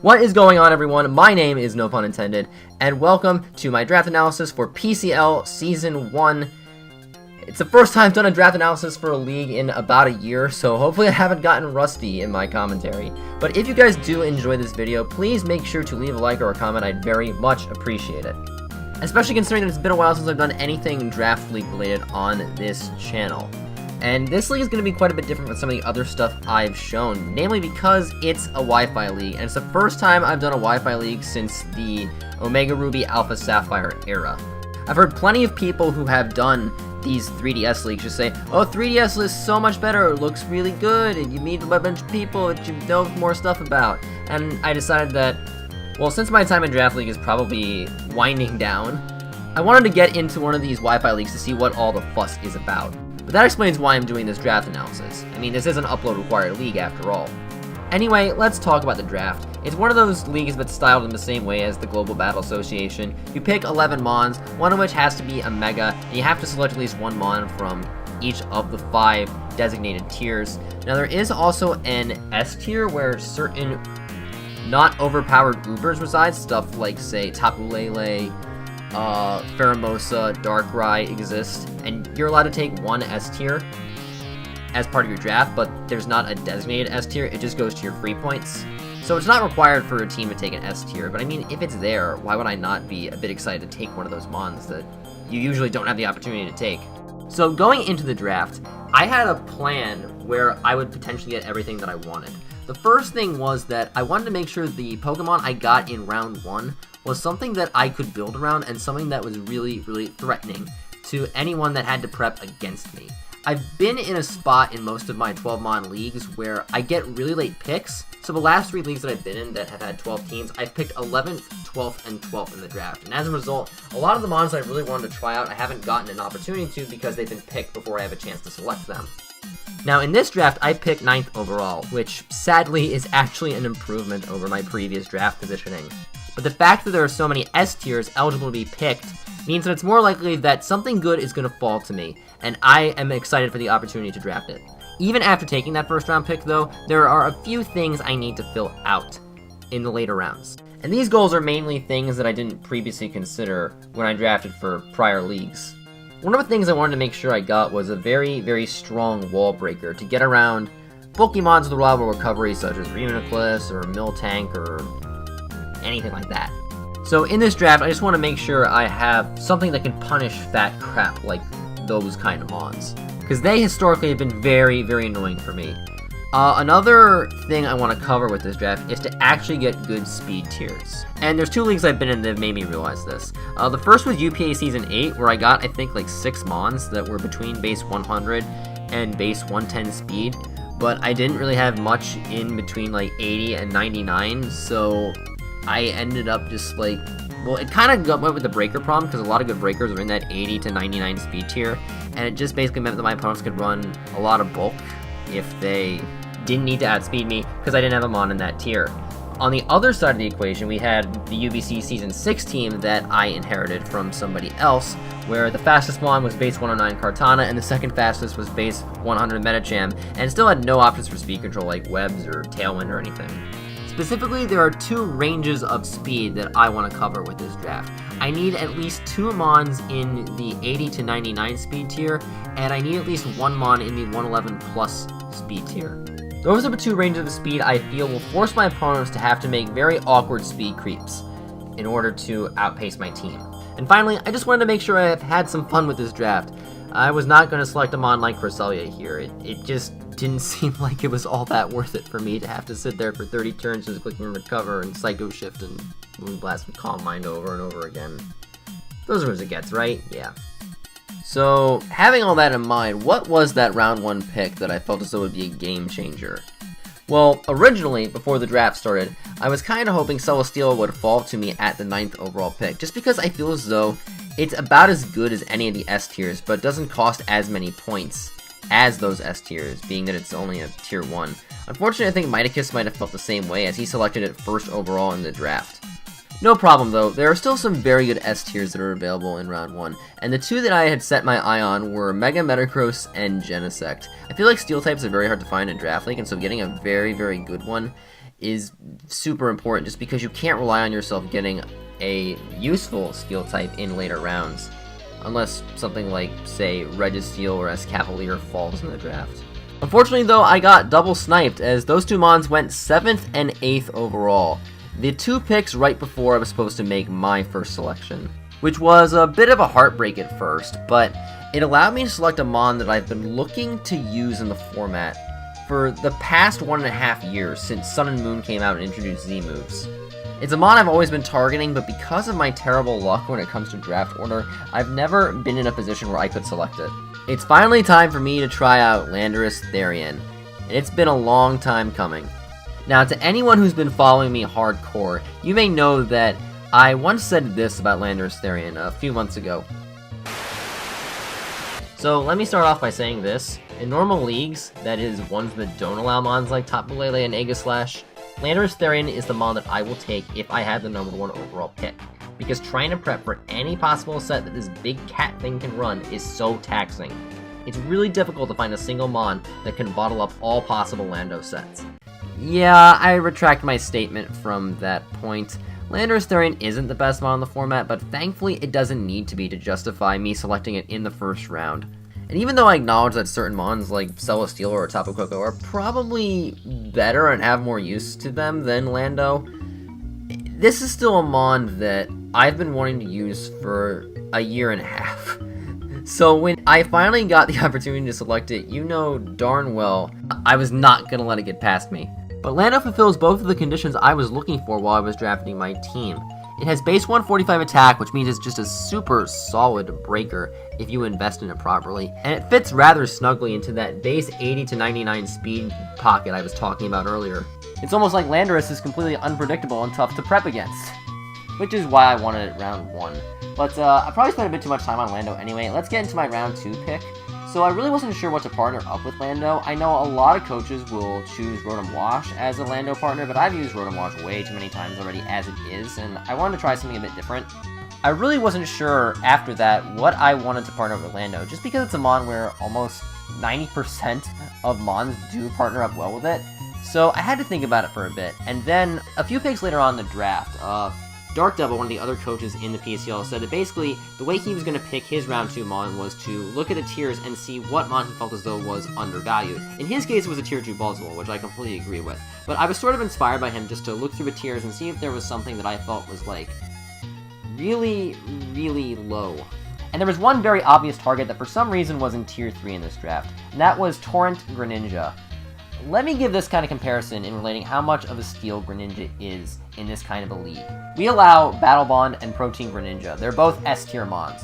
What is going on, everyone? My name is No Pun Intended, and welcome to my draft analysis for PCL Season 1. It's the first time I've done a draft analysis for a league in about a year, so hopefully I haven't gotten rusty in my commentary. But if you guys do enjoy this video, please make sure to leave a like or a comment. I'd very much appreciate it. Especially considering that it's been a while since I've done anything draft league related on this channel. And this league is going to be quite a bit different from some of the other stuff I've shown, namely because it's a Wi-Fi league, and it's the first time I've done a Wi-Fi league since the Omega Ruby Alpha Sapphire era. I've heard plenty of people who have done these 3DS leagues just say, oh, 3DS is so much better, it looks really good, and you meet a bunch of people that you know more stuff about. And I decided that, well, since my time in Draft League is probably winding down, I wanted to get into one of these Wi-Fi leagues to see what all the fuss is about. But that explains why I'm doing this draft analysis. I mean, this is an upload required league after all. Anyway, let's talk about the draft. It's one of those leagues that's styled in the same way as the Global Battle Association. You pick 11 Mons, one of which has to be a Mega, and you have to select at least one Mon from each of the 5 designated tiers. Now there is also an S tier where certain not overpowered Ubers reside, stuff like, say, Tapu Lele, Pheromosa, Darkrai exist, and you're allowed to take one S tier as part of your draft, but there's not a designated S tier, it just goes to your free points. So it's not required for a team to take an S tier, but I mean, if it's there, why would I not be a bit excited to take one of those Mons that you usually don't have the opportunity to take? So going into the draft, I had a plan where I would potentially get everything that I wanted. The first thing was that I wanted to make sure the Pokemon I got in round 1 was something that I could build around and something that was really, really threatening to anyone that had to prep against me. I've been in a spot in most of my 12-mon leagues where I get really late picks. So the last 3 leagues that I've been in that have had 12 teams, I've picked 11th, 12th, and 12th in the draft. And as a result, a lot of the Mons that I really wanted to try out, I haven't gotten an opportunity to because they've been picked before I have a chance to select them. Now in this draft, I picked 9th overall, which sadly is actually an improvement over my previous draft positioning. But the fact that there are so many S tiers eligible to be picked means that it's more likely that something good is going to fall to me, and I am excited for the opportunity to draft it. Even after taking that first round pick though, there are a few things I need to fill out in the later rounds. And these goals are mainly things that I didn't previously consider when I drafted for prior leagues. One of the things I wanted to make sure I got was a very, very strong wall breaker to get around Pokemons with reliable recovery such as Reuniclus or Miltank or anything like that. So in this draft, I just want to make sure I have something that can punish fat crap like those kind of Mons, because they historically have been very, very annoying for me. Another thing I want to cover with this draft is to actually get good speed tiers. And there's 2 leagues I've been in that have made me realize this. The first was UPA Season 8, where I got, I think, like 6 Mons that were between base 100 and base 110 speed, but I didn't really have much in between like 80 and 99, so I ended up just like, well, it kind of went with the breaker problem because a lot of good breakers are in that 80 to 99 speed tier, and it just basically meant that my opponents could run a lot of bulk if they didn't need to outspeed me because I didn't have a Mon in that tier. On the other side of the equation, we had the UBC Season 6 team that I inherited from somebody else, where the fastest Mon was base 109 Kartana and the second fastest was base 100 Medicham, and still had no options for speed control like Webs or Tailwind or anything. Specifically, there are 2 ranges of speed that I want to cover with this draft. I need at least 2 Mons in the 80 to 99 speed tier, and I need at least 1 Mon in the 111 plus speed tier. Those are the 2 ranges of speed I feel will force my opponents to have to make very awkward speed creeps in order to outpace my team. And finally, I just wanted to make sure I have had some fun with this draft. I was not going to select a Mon like Cresselia here. It just didn't seem like it was all that worth it for me to have to sit there for 30 turns just clicking recover and Psycho Shift and Moonblast and Calm Mind over and over again. Those are as it gets, right? Yeah. So, having all that in mind, what was that round 1 pick that I felt as though would be a game changer? Well, originally, before the draft started, I was kind of hoping Celesteela would fall to me at the 9th overall pick, just because I feel as though it's about as good as any of the S tiers, but doesn't cost as many points as those S tiers, being that it's only a tier 1. Unfortunately, I think Miticus might have felt the same way, as he selected it 1st overall in the draft. No problem though, there are still some very good S tiers that are available in round 1, and the 2 that I had set my eye on were Mega Metagross and Genesect. I feel like Steel types are very hard to find in Draft League, and so getting a very, very good one is super important just because you can't rely on yourself getting a useful steel type in later rounds. Unless something like, say, Registeel or Escavalier falls in the draft. Unfortunately though, I got double sniped as those two mons went 7th and 8th overall. The 2 picks right before I was supposed to make my first selection. Which was a bit of a heartbreak at first, but it allowed me to select a mon that I've been looking to use in the format for the past 1.5 years since Sun and Moon came out and introduced Z moves. It's a mon I've always been targeting, but because of my terrible luck when it comes to draft order, I've never been in a position where I could select it. It's finally time for me to try out Landorus Therian, and it's been a long time coming. Now, to anyone who's been following me hardcore, you may know that I once said this about Landorus Therian a few months ago. So let me start off by saying this. In normal leagues, that is ones that don't allow mons like Tapu Lele and Aegislash, Landorus Therian is the mon that I will take if I had the number 1 overall pick, because trying to prep for any possible set that this big cat thing can run is so taxing. It's really difficult to find a single mon that can bottle up all possible Lando sets. Yeah, I retract my statement from that point. Landorus Therian isn't the best mon in the format, but thankfully it doesn't need to be to justify me selecting it in the first round. And even though I acknowledge that certain mons like Celesteela or Tapu Koko are probably better and have more use to them than Lando, this is still a mon that I've been wanting to use for a year and a half. So when I finally got the opportunity to select it, you know darn well I was not going to let it get past me. But Lando fulfills both of the conditions I was looking for while I was drafting my team. It has base 145 attack, which means it's just a super solid breaker if you invest in it properly, and it fits rather snugly into that base 80 to 99 speed pocket I was talking about earlier. It's almost like Landorus is completely unpredictable and tough to prep against, which is why I wanted it round 1. But I probably spent a bit too much time on Lando anyway. Let's get into my round 2 pick. So I really wasn't sure what to partner up with Lando. I know a lot of coaches will choose Rotom Wash as a Lando partner, but I've used Rotom Wash way too many times already as it is, and I wanted to try something a bit different. I really wasn't sure after that what I wanted to partner up with Lando, just because it's a mon where almost 90% of mons do partner up well with it. So I had to think about it for a bit, and then a few picks later on in the draft, Dark Devil, one of the other coaches in the PCL, said that basically the way he was going to pick his round 2 mon was to look at the tiers and see what mon he felt as though was undervalued. In his case, it was a tier 2 Buzzwole, which I completely agree with. But I was sort of inspired by him just to look through the tiers and see if there was something that I felt was like really, really low. And there was one very obvious target that for some reason was in tier 3 in this draft, and that was Torrent Greninja. Let me give this kind of comparison in relating how much of a steal Greninja is in this kind of a league. We allow Battle Bond and Protein Greninja. They're both S-tier mons.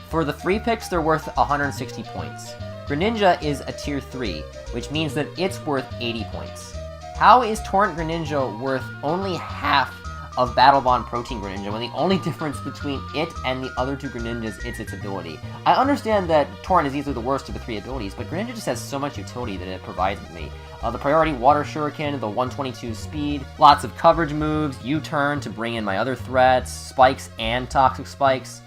For the 3 picks, they're worth 160 points. Greninja is a tier 3, which means that it's worth 80 points. How is Torrent Greninja worth only half of Battle Bond Protein Greninja when the only difference between it and the other 2 Greninjas is its ability? I understand that Torrent is easily the worst of the 3 abilities, but Greninja just has so much utility that it provides me. The priority Water Shuriken, the 122 speed, lots of coverage moves, U-turn to bring in my other threats, spikes and toxic spikes.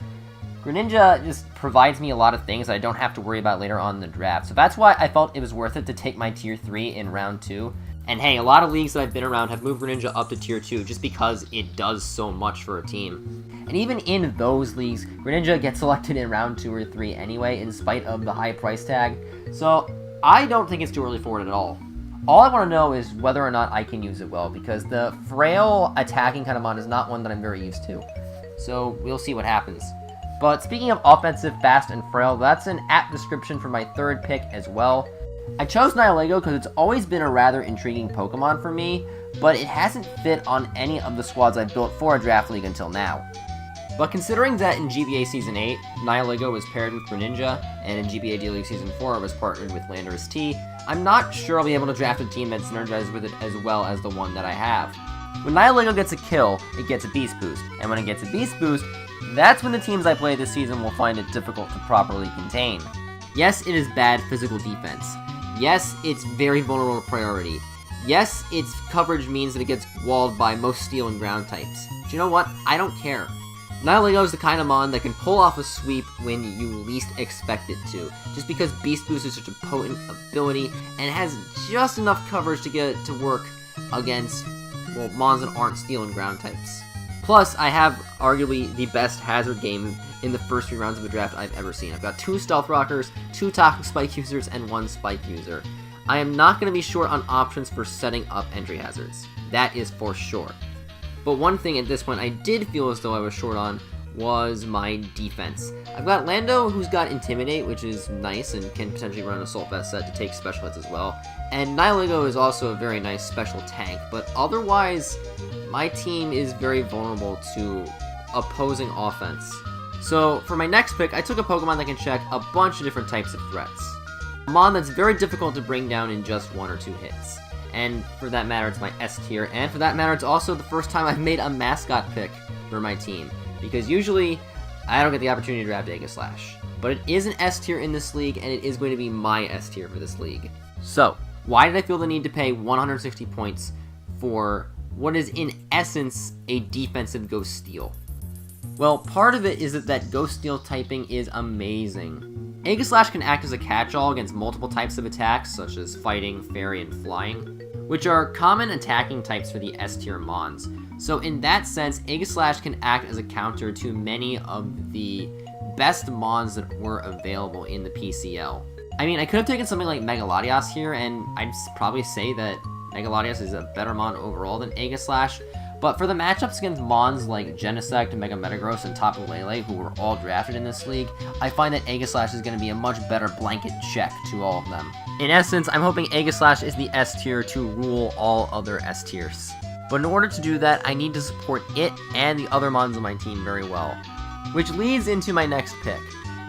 Greninja just provides me a lot of things that I don't have to worry about later on in the draft, so that's why I felt it was worth it to take my tier 3 in round 2. And hey, a lot of leagues that I've been around have moved Greninja up to tier 2 just because it does so much for a team. And even in those leagues, Greninja gets selected in round 2 or 3 anyway, in spite of the high price tag. So I don't think it's too early for it at all. All I want to know is whether or not I can use it well, because the frail attacking kind of mon is not one that I'm very used to. So we'll see what happens. But speaking of offensive, fast, and frail, that's an apt description for my 3rd pick as well. I chose Nihilego because it's always been a rather intriguing Pokemon for me, but it hasn't fit on any of the squads I've built for a draft league until now. But considering that in GBA Season 8, Nihilego was paired with Greninja, and in GBA D-League Season 4 I was partnered with Landorus T, I'm not sure I'll be able to draft a team that synergizes with it as well as the one that I have. When Nihilego gets a kill, it gets a Beast Boost, and when it gets a Beast Boost, that's when the teams I play this season will find it difficult to properly contain. Yes, it is bad physical defense. Yes, it's very vulnerable to priority. Yes, its coverage means that it gets walled by most steel and ground types. But you know what? I don't care. Nihilego is the kind of mon that can pull off a sweep when you least expect it to, just because Beast Boost is such a potent ability and has just enough coverage to get it to work against well, Mons that aren't Steel and Ground types. Plus, I have arguably the best hazard game in the first 3 rounds of a draft I've ever seen. I've got 2 Stealth Rockers, 2 Toxic Spike users, and 1 Spike user. I am not going to be short on options for setting up entry hazards. That is for sure. But one thing at this point I did feel as though I was short on was my defense. I've got Lando, who's got Intimidate, which is nice and can potentially run an Assault Vest set to take special hits as well. And Nihilego is also a very nice special tank, but otherwise, my team is very vulnerable to opposing offense. So for my next pick, I took a Pokemon that can check a bunch of different types of threats. A Mon that's very difficult to bring down in just 1 or 2 hits. And for that matter, it's my S tier, and for that matter, it's also the first time I've made a Mascot pick for my team. Because usually, I don't get the opportunity to draft Aegislash. But it is an S tier in this league, and it is going to be my S tier for this league. So, why did I feel the need to pay 160 points for what is in essence a defensive Ghost Steel? Well, part of it is that Ghost Steel typing is amazing. Aegislash can act as a catch-all against multiple types of attacks, such as Fighting, Fairy, and Flying, which are common attacking types for the S tier Mons. So in that sense, Aegislash can act as a counter to many of the best Mons that were available in the PCL. I mean, I could have taken something like Mega Latias here, and I'd probably say that Mega Latias is a better Mon overall than Aegislash, but for the matchups against Mons like Genesect, Mega Metagross, and Tapu Lele, who were all drafted in this league, I find that Aegislash is going to be a much better blanket check to all of them. In essence, I'm hoping Aegislash is the S tier to rule all other S tiers. But in order to do that, I need to support it and the other Mons on my team very well. Which leads into my next pick.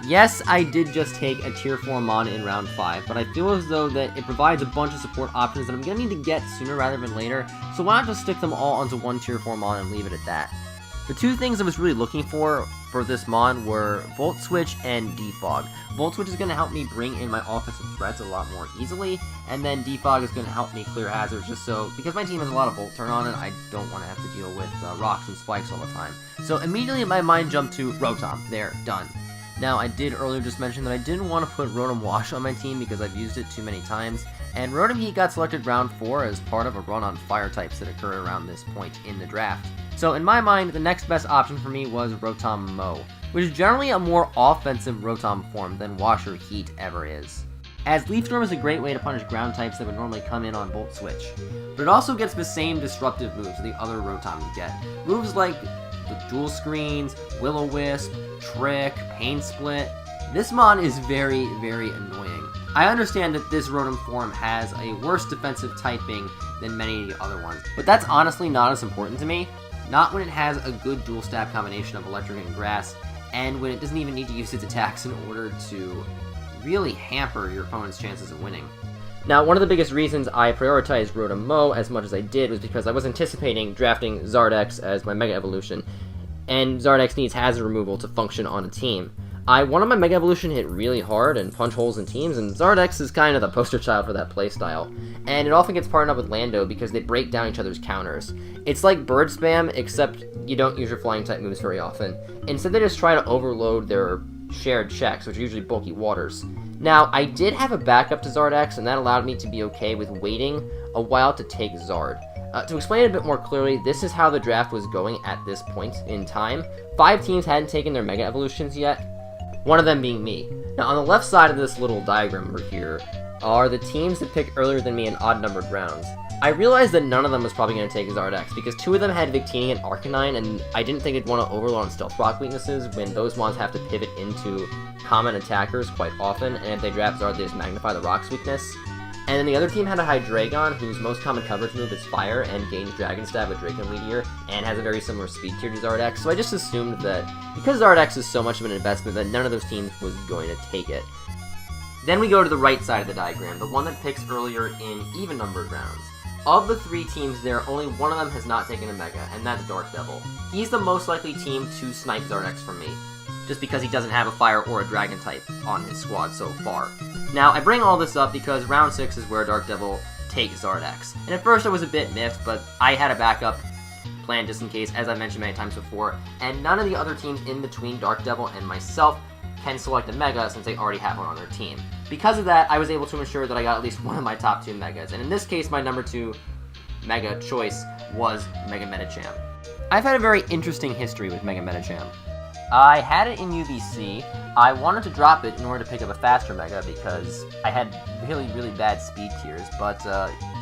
Yes, I did just take a tier 4 Mon in round 5, but I feel as though that it provides a bunch of support options that I'm going to need to get sooner rather than later, so why not just stick them all onto one tier 4 Mon and leave it at that. The 2 things I was really looking for this Mon were Volt Switch and Defog. Volt Switch is going to help me bring in my offensive threats a lot more easily, and then Defog is going to help me clear hazards just so, because my team has a lot of Volt Turn on it, I don't want to have to deal with rocks and spikes all the time. So immediately my mind jumped to Rotom. There, done. Now, I did earlier just mention that I didn't want to put Rotom Wash on my team because I've used it too many times, and Rotom Heat got selected round 4 as part of a run on fire types that occurred around this point in the draft. So in my mind, the next best option for me was Rotom Mow, which is generally a more offensive Rotom form than Wash or Heat ever is. As Leaf Storm is a great way to punish ground types that would normally come in on Volt Switch, but it also gets the same disruptive moves the other Rotoms get. Moves like the Dual Screens, Will-O-Wisp, Trick, Pain Split. This Mon is very, very annoying. I understand that this Rotom form has a worse defensive typing than many of the other ones, but that's honestly not as important to me. Not when it has a good dual stab combination of Electric and Grass, and when it doesn't even need to use its attacks in order to really hamper your opponent's chances of winning. Now, one of the biggest reasons I prioritized Rotom Mow as much as I did was because I was anticipating drafting Zardex as my Mega Evolution, and Zardex needs hazard removal to function on a team. I wanted my Mega Evolution hit really hard and punch holes in teams, and Zardex is kind of the poster child for that playstyle. And it often gets partnered up with Lando because they break down each other's counters. It's like Bird Spam, except you don't use your flying type moves very often. Instead, they just try to overload their shared checks, which are usually bulky waters. Now, I did have a backup to Zardex, and that allowed me to be okay with waiting a while to take Zard. To explain it a bit more clearly, this is how the draft was going at this point in time. 5 teams hadn't taken their Mega Evolutions yet, one of them being me. Now, on the left side of this little diagram over here are the teams that picked earlier than me in odd-numbered rounds. I realized that none of them was probably going to take Zardex, because 2 of them had Victini and Arcanine, and I didn't think they'd want to overload on Stealth Rock weaknesses when those Mons have to pivot into common attackers quite often, and if they draft Zard, they just magnify the Rock's weakness. And then the other team had a Hydreigon, whose most common coverage move is Fire, and gains Dragon Stab with Draco Meteor, and has a very similar speed tier to Zardex, so I just assumed that, because Zardex is so much of an investment, that none of those teams was going to take it. Then we go to the right side of the diagram, the one that picks earlier in even-numbered rounds. Of the 3 teams there, only one of them has not taken a Mega, and that's Dark Devil. He's the most likely team to snipe Zardex from me, just because he doesn't have a Fire or a Dragon type on his squad so far. Now, I bring all this up because round 6 is where Dark Devil takes Zardex. And at first I was a bit miffed, but I had a backup plan just in case, as I mentioned many times before, and none of the other teams in between Dark Devil and myself can select a Mega since they already have one on their team. Because of that, I was able to ensure that I got at least one of my top 2 Megas, and in this case, my number 2 Mega choice was Mega Medicham. I've had a very interesting history with Mega Medicham. I had it in UVC. I wanted to drop it in order to pick up a faster Mega because I had really bad speed tiers, but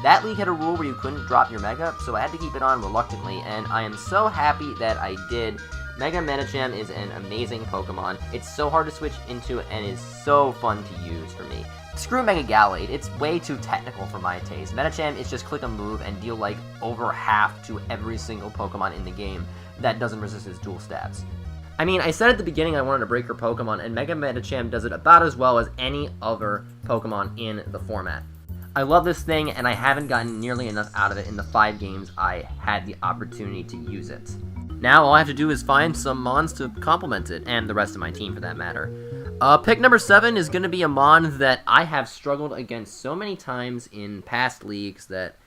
that league had a rule where you couldn't drop your Mega, so I had to keep it on reluctantly, and I am so happy that I did. Mega Medicham is an amazing Pokemon. It's so hard to switch into and is so fun to use for me. Screw Mega Gallade, it's way too technical for my taste. Medicham is just click a move and deal like over half to every single Pokemon in the game that doesn't resist its dual stats. I mean, I said at the beginning I wanted to break her Pokemon, and Mega Medicham does it about as well as any other Pokemon in the format. I love this thing, and I haven't gotten nearly enough out of it in the 5 games I had the opportunity to use it. Now all I have to do is find some Mons to complement it, and the rest of my team for that matter. Pick number 7 is going to be a Mon that I have struggled against so many times in past leagues that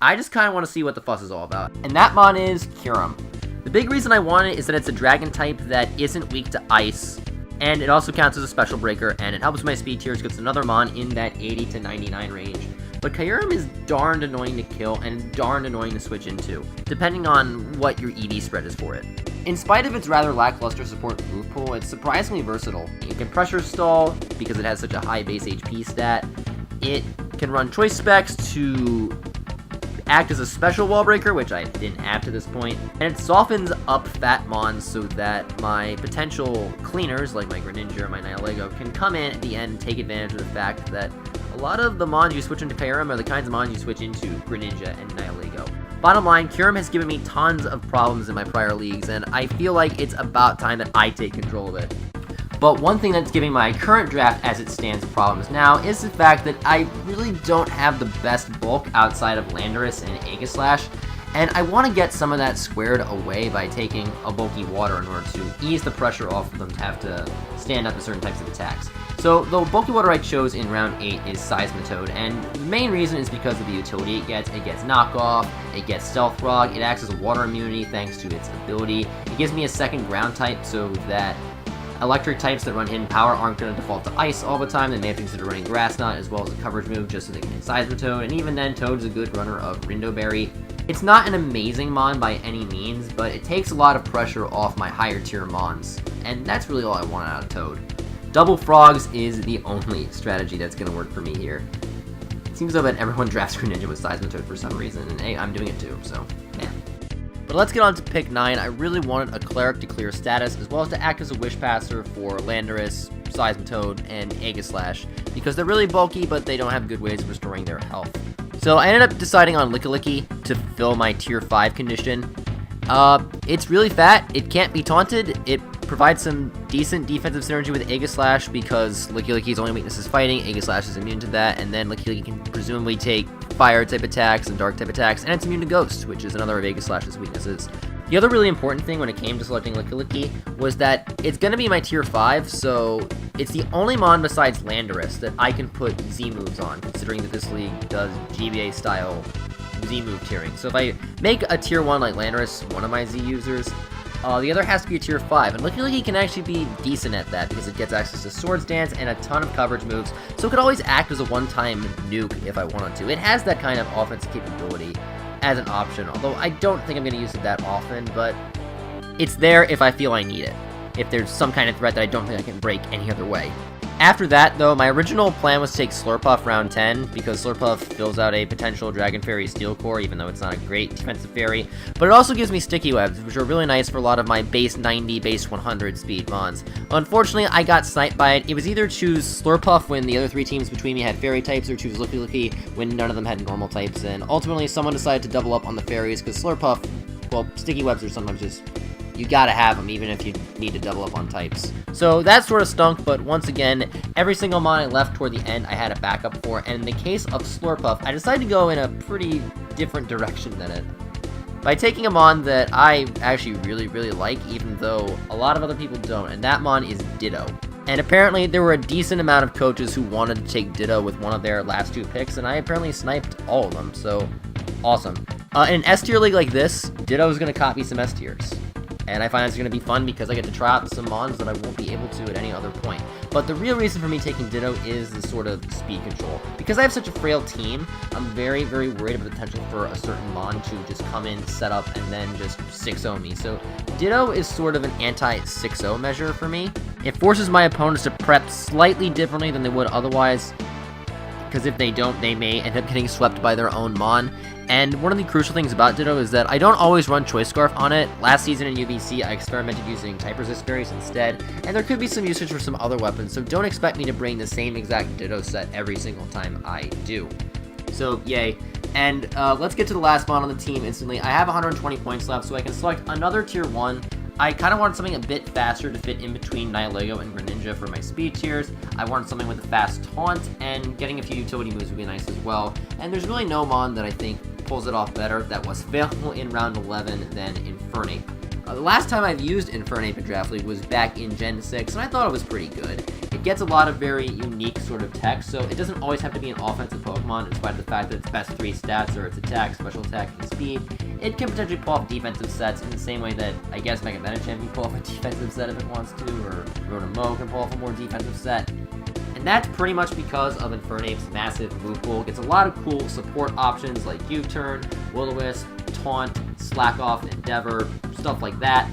I just kind of want to see what the fuss is all about. And that Mon is Kyurem. The big reason I want it is that it's a Dragon type that isn't weak to Ice, and it also counts as a Special Breaker, and it helps my speed tiers because it's another Mon in that 80 to 99 range. But Kyurem is darned annoying to kill and darned annoying to switch into, depending on what your EV spread is for it. In spite of its rather lackluster support move pool, it's surprisingly versatile. You can pressure stall because it has such a high base HP stat. It can run choice specs to act as a special wall breaker, which I didn't have to this point, and it softens up fat Mons so that my potential cleaners, like my Greninja or my Nihilego, can come in at the end and take advantage of the fact that a lot of the Mons you switch into Kyurem are the kinds of Mons you switch into Greninja and Nihilego. Bottom line, Kyurem has given me tons of problems in my prior leagues, and I feel like it's about time that I take control of it. But one thing that's giving my current draft as it stands problems now is the fact that I really don't have the best bulk outside of Landorus and Aegislash, and I want to get some of that squared away by taking a bulky water in order to ease the pressure off of them to have to stand up to certain types of attacks. So the bulky water I chose in round 8 is Seismitoad, and the main reason is because of the utility it gets. It gets knockoff, it gets stealth frog, it acts as a water immunity thanks to its ability. It gives me a second ground type so that electric types that run hidden power aren't going to default to ice all the time. They may have to consider running Grass Knot as well as a coverage move just so they can hit Seismitoad, and even then Toad's a good runner of Rindo Berry. It's not an amazing Mon by any means, but it takes a lot of pressure off my higher tier Mons, and that's really all I want out of Toad. Double Frogs is the only strategy that's going to work for me here. It seems though that everyone drafts Greninja with Seismitoad for some reason, and hey, I'm doing it too, so yeah. But let's get on to pick 9. I really wanted a Cleric to clear status, as well as to act as a Wish Passer for Landorus, Seismitoad, and Aegislash, because they're really bulky, but they don't have good ways of restoring their health. So I ended up deciding on Lickilicky to fill my Tier 5 condition. It's really fat, it can't be taunted, it provides some decent defensive synergy with Aegislash because Lickilicky's only weakness is fighting, Aegislash is immune to that, and then Lickilicky can presumably take fire type attacks and dark type attacks, and it's immune to Ghost, which is another of Aegislash's weaknesses. The other really important thing when it came to selecting Lickilicky was that it's going to be my tier 5, so it's the only Mon besides Landorus that I can put Z moves on, considering that this league does GBA style Z move tiering. So if I make a tier 1 like Landorus one of my Z users, the other has to be a tier 5, and Lickilicky can actually be decent at that because it gets access to Swords Dance and a ton of coverage moves, so it could always act as a one-time nuke if I wanted to. It has that kind of offensive capability as an option, although I don't think I'm going to use it that often, but it's there if I feel I need it, if there's some kind of threat that I don't think I can break any other way. After that, though, my original plan was to take Slurpuff round 10, because Slurpuff fills out a potential Dragon Fairy Steel Core, even though it's not a great defensive fairy, but it also gives me Sticky Webs, which are really nice for a lot of my base 90, base 100 speed Mons. Unfortunately, I got sniped by it. It was either choose Slurpuff when the other 3 teams between me had fairy types, or choose Lickilicky when none of them had normal types, and ultimately someone decided to double up on the fairies, because Slurpuff, well, Sticky Webs are sometimes just... you gotta have them, even if you need to double up on types. So that sort of stunk, but once again, every single Mon I left toward the end I had a backup for, and in the case of Slurpuff, I decided to go in a pretty different direction than it. By taking a Mon that I actually really like, even though a lot of other people don't, and that Mon is Ditto. And apparently there were a decent amount of coaches who wanted to take Ditto with one of their last 2 picks, and I apparently sniped all of them, so awesome. In an S tier league like this, Ditto is going to copy some S tiers. And I find it's going to be fun because I get to try out some mons that I won't be able to at any other point. But the real reason for me taking Ditto is the sort of speed control. Because I have such a frail team, I'm very, very worried about the potential for a certain mon to just come in, set up, and then just 6-0 me. So Ditto is sort of an anti-6-0 measure for me. It forces my opponents to prep slightly differently than they would otherwise, because if they don't, they may end up getting swept by their own mon. And one of the crucial things about Ditto is that I don't always run Choice Scarf on it. Last season in UBC, I experimented using Type Resist Berries instead, and there could be some usage for some other weapons, so don't expect me to bring the same exact Ditto set every single time I do. So, yay. And let's get to the last mon on the team instantly. I have 120 points left, so I can select another Tier 1. I kind of wanted something a bit faster to fit in between Nihilego and Greninja for my speed tiers. I wanted something with a fast taunt, and getting a few utility moves would be nice as well. And there's really no mon that I think pulls it off better that was available in round 11 than Infernape. The last time I've used Infernape in Draft League was back in Gen 6, and I thought it was pretty good. It gets a lot of very unique sort of tech, so it doesn't always have to be an offensive Pokemon, in spite of the fact that its best 3 stats are its attack, special attack, and speed. It can potentially pull off defensive sets in the same way that, I guess, Mega Medicham can pull off a defensive set if it wants to, or Rotom can pull off a more defensive set. And that's pretty much because of Infernape's massive move pool. It gets a lot of cool support options like U-Turn, Will-O-Wisp, Taunt, Slack Off, Endeavor, stuff like that.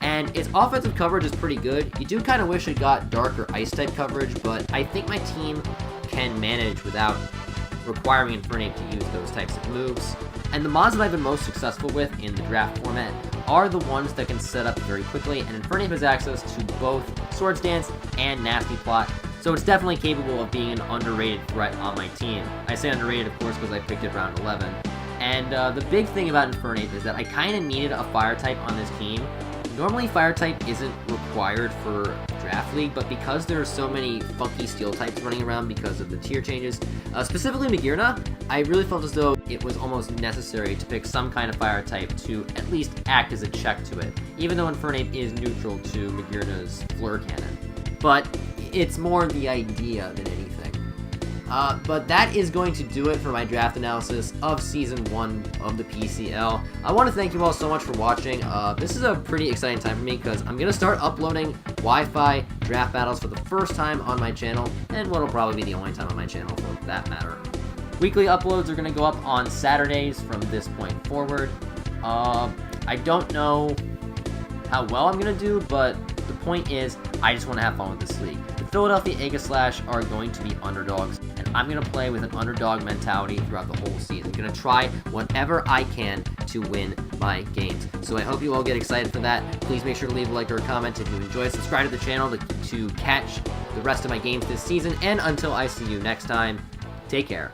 And its offensive coverage is pretty good. You do kind of wish it got Dark or Ice-type coverage, but I think my team can manage without requiring Infernape to use those types of moves. And the mods that I've been most successful with in the draft format are the ones that can set up very quickly, and Infernape has access to both Swords Dance and Nasty Plot, so it's definitely capable of being an underrated threat on my team. I say underrated, of course, because I picked it round 11. And the big thing about Infernape is that I kind of needed a Fire type on this team. Normally, Fire type isn't required for Draft League, but because there are so many funky Steel types running around because of the tier changes, specifically Magearna, I really felt as though it was almost necessary to pick some kind of Fire type to at least act as a check to it, even though Infernape is neutral to Magearna's Fleur Cannon. But it's more the idea than anything. But that is going to do it for my draft analysis of Season 1 of the PCL. I want to thank you all so much for watching. This is a pretty exciting time for me because I'm going to start uploading Wi-Fi draft battles for the first time on my channel, and what'll probably be the only time on my channel for that matter. Weekly uploads are going to go up on Saturdays from this point forward. I don't know how well I'm going to do, but the point is, I just want to have fun with this league. The Philadelphia Aegislash are going to be underdogs, and I'm going to play with an underdog mentality throughout the whole season. I'm going to try whatever I can to win my games. So I hope you all get excited for that. Please make sure to leave a like or a comment if you enjoy. Subscribe to the channel to catch the rest of my games this season, and until I see you next time, take care.